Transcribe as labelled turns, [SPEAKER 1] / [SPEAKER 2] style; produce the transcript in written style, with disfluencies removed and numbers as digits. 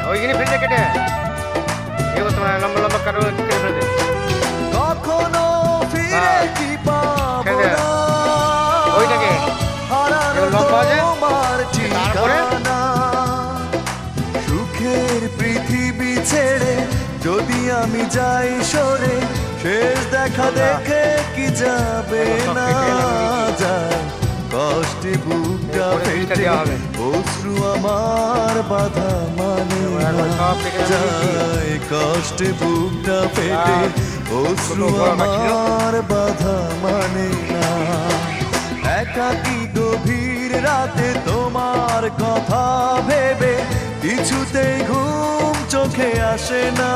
[SPEAKER 1] ওইখানে ফেলে কেটে এগো তোমার লম্বা লম্বা কারো কেটে ফেলে দে।
[SPEAKER 2] কখনো ফিরে কি পাবো না
[SPEAKER 1] ওইটাকে
[SPEAKER 2] হারানো
[SPEAKER 1] লম্বা আছে
[SPEAKER 2] তোমার
[SPEAKER 1] তারপরে
[SPEAKER 2] ঠিকানা। সুখের পৃথিবী ছেড়ে যদি আমি যাই সরে, শেষ দেখা দেখে কি যাবে না যায়। কষ্টে বুকটা ফেটে অশ্রু আমার বাধা মানে না যায়। কষ্টে বুকটা ফেটে অশ্রু আমার বাধা মানে না। একাকী গভীর রাতে তোমার কথা ভেবে কিছুতেই ঘুম চোখে আসে না।